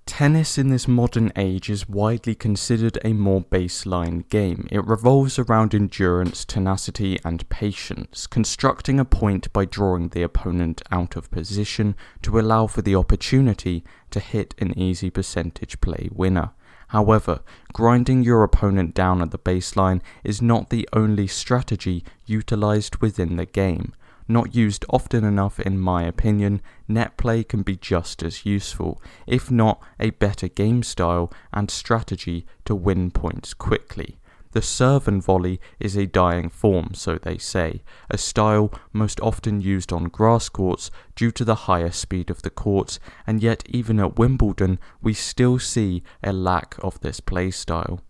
Tennis in this modern age is widely considered a more baseline game. It revolves around endurance, tenacity, and patience, constructing a point by drawing the opponent out of position to allow for the opportunity to hit an easy percentage play winner. However, grinding your opponent down at the baseline is not the only strategy utilised within the game. Not used often enough in my opinion, net play can be just as useful, if not a better game style and strategy to win points quickly. The serve and volley is a dying form, so they say, a style most often used on grass courts due to the higher speed of the courts, and yet even at Wimbledon we still see a lack of this play style.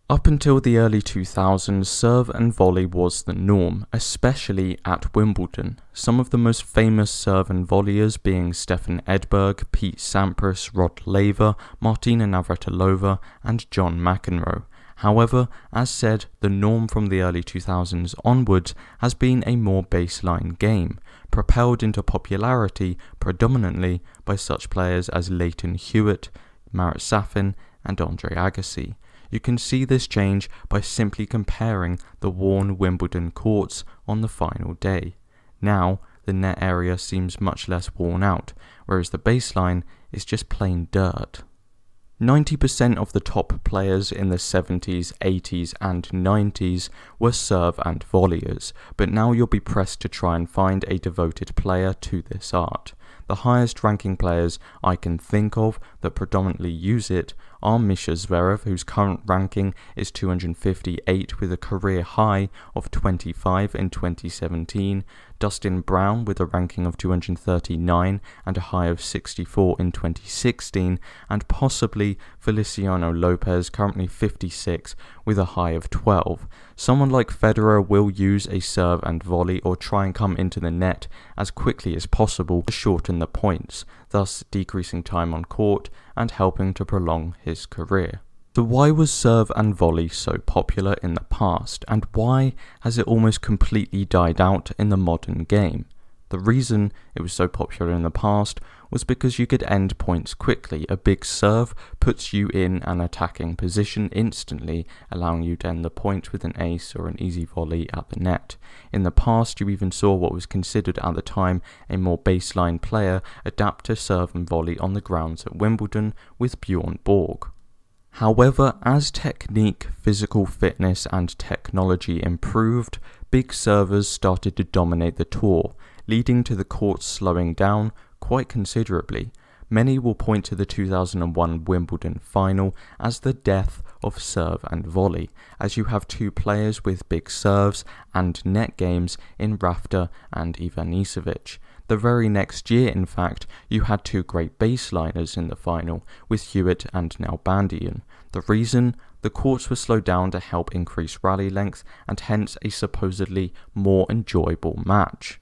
Up until the early 2000s, serve and volley was the norm, especially at Wimbledon. Some of the most famous serve and volleyers being Stefan Edberg, Pete Sampras, Rod Laver, Martina Navratilova, and John McEnroe. However, as said, the norm from the early 2000s onwards has been a more baseline game, propelled into popularity predominantly by such players as Lleyton Hewitt, Marat Safin, and Andre Agassi. You can see this change by simply comparing the worn Wimbledon courts on the final day. Now, the net area seems much less worn out, whereas the baseline is just plain dirt. 90% of the top players in the 70s, 80s and 90s were serve and volleyers, but now you'll be pressed to try and find a devoted player to this art. The highest ranking players I can think of that predominantly use it are Misha Zverev, whose current ranking is 258 with a career high of 25 in 2017, Dustin Brown with a ranking of 239 and a high of 64 in 2016, and possibly Feliciano Lopez, currently 56 with a high of 12. Someone like Federer will use a serve and volley or try and come into the net as quickly as possible to shorten the points, thus decreasing time on court and helping to prolong his career. So why was serve and volley so popular in the past, and why has it almost completely died out in the modern game? The reason it was so popular in the past was because you could end points quickly. A big serve puts you in an attacking position instantly, allowing you to end the point with an ace or an easy volley at the net. In the past, you even saw what was considered at the time a more baseline player adapt to serve and volley on the grounds at Wimbledon with Bjorn Borg. However, as technique, physical fitness and technology improved, big servers started to dominate the tour, leading to the courts slowing down quite considerably. Many will point to the 2001 Wimbledon final as the death of serve and volley, as you have two players with big serves and net games in Rafter and Ivanisevic. The very next year, in fact, you had two great baseliners in the final, with Hewitt and Nalbandian. The reason? The courts were slowed down to help increase rally length and hence a supposedly more enjoyable match.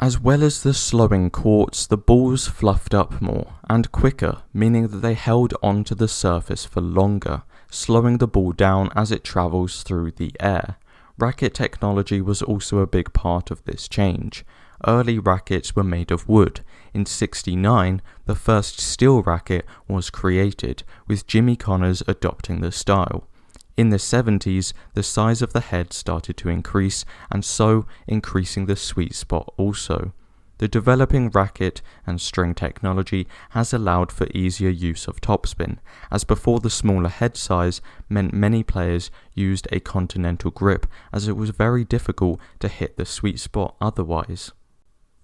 As well as the slowing courts, the balls fluffed up more and quicker, meaning that they held onto the surface for longer, slowing the ball down as it travels through the air. Racket technology was also a big part of this change. Early rackets were made of wood. In '69, the first steel racket was created, with Jimmy Connors adopting the style. In the 70s, the size of the head started to increase, and so increasing the sweet spot also. The developing racket and string technology has allowed for easier use of topspin, as before the smaller head size meant many players used a continental grip, as it was very difficult to hit the sweet spot otherwise.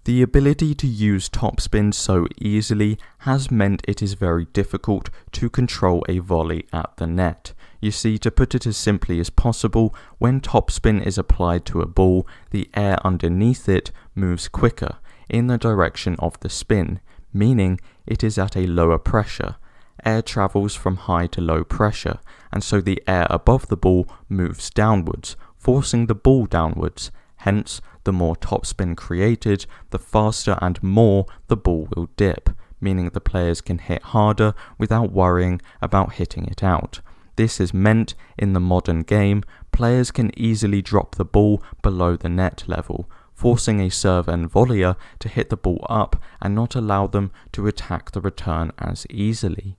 The ability to use topspin so easily has meant it is very difficult to control a volley at the net. You see, to put it as simply as possible, when topspin is applied to a ball, the air underneath it moves quicker in the direction of the spin, meaning it is at a lower pressure. Air travels from high to low pressure, and so the air above the ball moves downwards, forcing the ball downwards. Hence, the more topspin created, the faster and more the ball will dip, meaning the players can hit harder without worrying about hitting it out. This is meant in the modern game, players can easily drop the ball below the net level, forcing a serve and volleyer to hit the ball up and not allow them to attack the return as easily.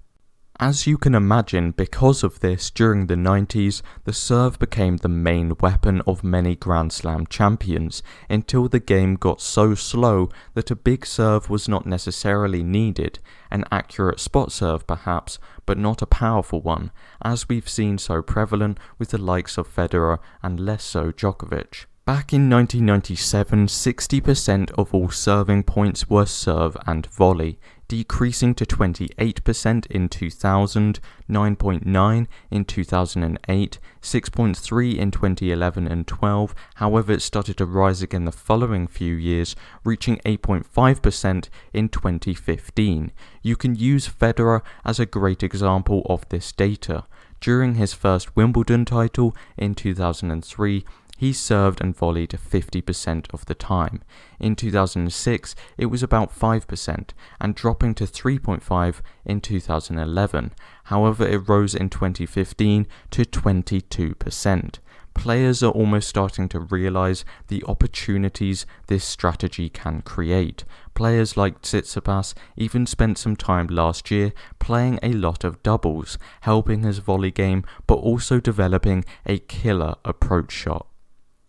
As you can imagine, because of this, during the 90s, the serve became the main weapon of many Grand Slam champions, until the game got so slow that a big serve was not necessarily needed, an accurate spot serve perhaps, but not a powerful one, as we've seen so prevalent with the likes of Federer and less so Djokovic. Back in 1997, 60% of all serving points were serve and volley, decreasing to 28% in 2000, 9.9 in 2008, 6.3 in 2011 and 12. However, it started to rise again the following few years, reaching 8.5% in 2015. You can use Federer as a great example of this data. During his first Wimbledon title in 2003, he served and volleyed 50% of the time. In 2006, it was about 5%, and dropping to 3.5 in 2011. However, it rose in 2015 to 22%. Players are almost starting to realize the opportunities this strategy can create. Players like Tsitsipas even spent some time last year playing a lot of doubles, helping his volley game, but also developing a killer approach shot.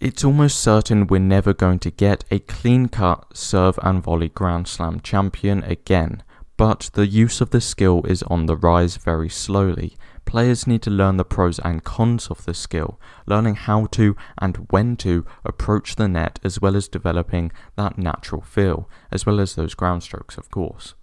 It's almost certain we're never going to get a clean-cut serve and volley Grand Slam champion again, but the use of the skill is on the rise very slowly. Players need to learn the pros and cons of the skill, learning how to and when to approach the net, as well as developing that natural feel, as well as those ground strokes, of course.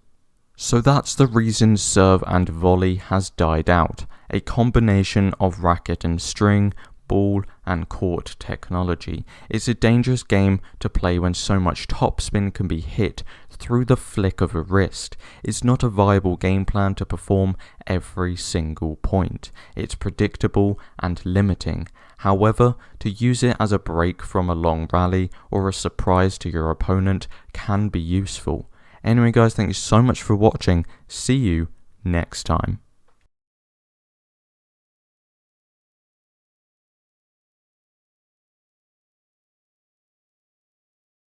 So that's the reason serve and volley has died out, a combination of racket and string, ball and court technology. It's a dangerous game to play when so much topspin can be hit through the flick of a wrist. It's not a viable game plan to perform every single point. It's predictable and limiting. However, to use it as a break from a long rally or a surprise to your opponent can be useful. Anyway guys, thank you so much for watching. See you next time.